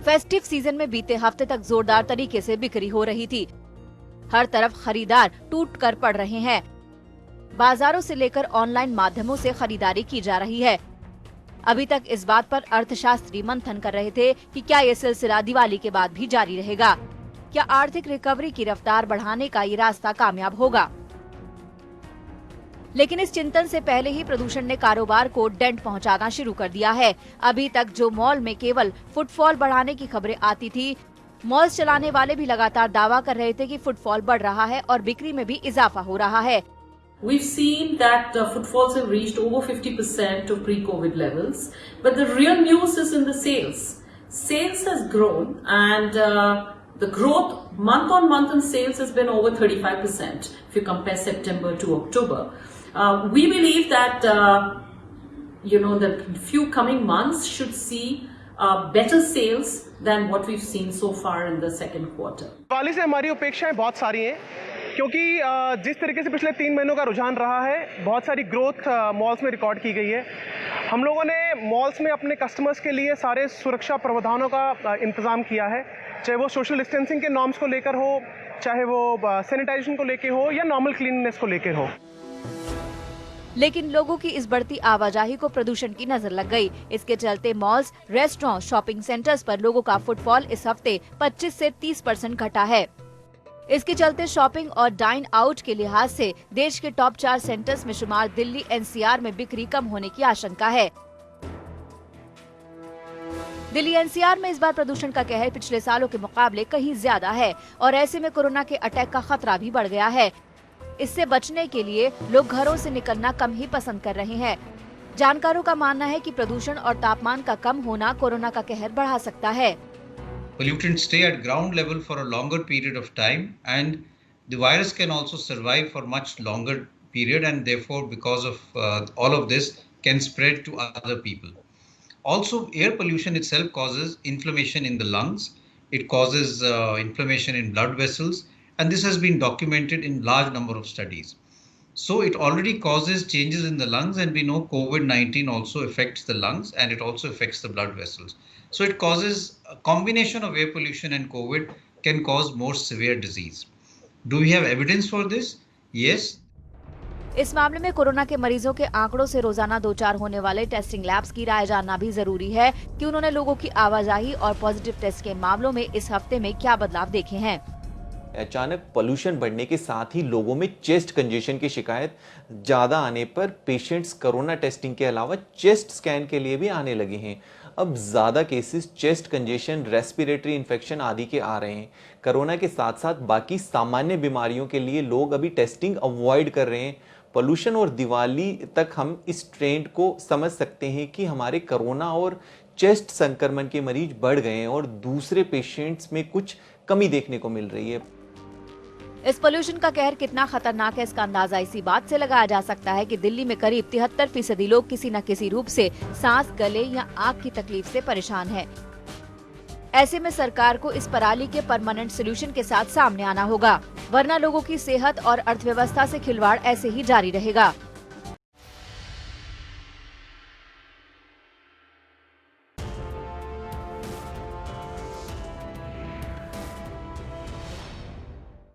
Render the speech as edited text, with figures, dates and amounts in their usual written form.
Festive season में बीते हफ्ते तक जोरदार तरीके से बिक्री हो रही थी। हर तरफ खरीदार टूट कर पड़ रहे हैं। बाजारों से लेकर ऑनलाइन माध्यमों से खरीदारी की जा रही है। अभी तक इस बात पर अर्थशास्त्री मंथन कर रहे थे कि क्या ये सिलसिला दिवाली के बाद भी जारी रहेगा। क्या आर्थिक रिकवरी की रफ्तार बढ़ाने का ये रास्ता कामयाब होगा। लेकिन इस चिंतन से पहले ही प्रदूषण ने कारोबार को डेंट पहुंचाना शुरू कर दिया है। अभी तक जो मॉल में केवल फुटफॉल बढ़ाने की खबरें आती थी, मॉल्स चलाने वाले भी लगातार दावा कर रहे थे कि फुटफॉल बढ़ रहा है और बिक्री में भी इजाफा हो रहा है। We've seen that footfalls have reached over 50% of pre-COVID levels, but the real news is in the sales. Sales has grown, and the growth month on month in sales has been over 35% if you compare September to October. We believe that the few coming months should see better sales than what we've seen so far in the second quarter. Diwali से हमारी अपेक्षाएं बहुत सारी हैं, क्योंकि जिस तरीके से पिछले 3 महीनों का रुझान रहा है, बहुत सारी ग्रोथ मॉल्स में रिकॉर्ड की गई है। हम लोगों ने मॉल्स में अपने कस्टमर्स के लिए सारे सुरक्षा प्रावधानों का इंतज़ाम किया है, चाहे वो सोशल डिस्टेंसिंग के नॉर्म्स को लेकर हो, चाहे वो सैनिटाइजेशन को लेकर हो या नॉर्मल क्लीननेस को लेकर हो। लेकिन लोगों की इस बढ़ती आवाजाही को प्रदूषण की नजर लग गई। इसके चलते मॉल्स, रेस्टोरेंट, शॉपिंग सेंटर्स पर लोगों का फुटफॉल इस हफ्ते 25 से 30% घटा है। इसके चलते शॉपिंग और डाइन आउट के लिहाज से देश के टॉप 4 सेंटर्स में शुमार दिल्ली एनसीआर में बिक्री कम होने की आशंका है। दिल्ली एनसीआर में इस बार प्रदूषण का कहर पिछले सालों के मुकाबले कहीं ज्यादा है और ऐसे में कोरोना के अटैक का खतरा भी बढ़ गया है। इससे बचने के लिए लोग घरों से निकलना कम ही पसंद कर रहे हैं। जानकारों का मानना है कि प्रदूषण और तापमान का कम होना कोरोना का कहर बढ़ा सकता है। Pollutants stay at ground level for a longer period of time, and the virus can also survive for much longer period, and therefore because of all of this can spread to other people. Also, air pollution itself causes inflammation in the lungs. It causes inflammation in blood vessels, and this has been documented in large number of studies. So it already causes changes in the lungs, and we know COVID-19 also affects the lungs and it also affects the blood vessels. So it causes a combination of air pollution and COVID can cause more severe disease. Do we have evidence for this? Yes. इस मामले में corona के मरीजों के आंकड़ों से रोजाना 2-4 होने वाले टेस्टिंग लैब्स की राय जानना भी जरूरी है कि उन्होंने लोगों की आवाजाही और पॉजिटिव टेस्ट के मामलों में इस हफ्ते में क्या बदलाव देखे हैं। अचानक पोल्यूशन बढ़ने के साथ ही लोगों में चेस्ट कंजेशन की शिकायत ज़्यादा आने पर पेशेंट्स कोरोना टेस्टिंग के अलावा चेस्ट स्कैन के लिए भी आने लगे हैं। अब ज़्यादा cases chest congestion, respiratory infection आदि के आ रहे हैं। कोरोना के साथ साथ बाकी सामान्य बीमारियों के लिए लोग अभी टेस्टिंग अवॉइड कर रहे हैं। पोल्यूशन और दिवाली तक हम इस ट्रेंड को समझ सकते हैं कि हमारे कोरोना और चेस्ट संक्रमण के मरीज बढ़ गए हैं और दूसरे पेशेंट्स में कुछ कमी देखने को मिल रही है। इस पोल्यूशन का कहर कितना खतरनाक है, इसका अंदाजा इसी बात से लगाया जा सकता है कि दिल्ली में करीब 73% लोग किसी न किसी रूप से सांस, गले या आंख की तकलीफ से परेशान हैं। ऐसे में सरकार को इस पराली के परमानेंट सोल्यूशन के साथ सामने आना होगा, वरना लोगों की सेहत और अर्थव्यवस्था से खिलवाड़ ऐसे ही जारी रहेगा।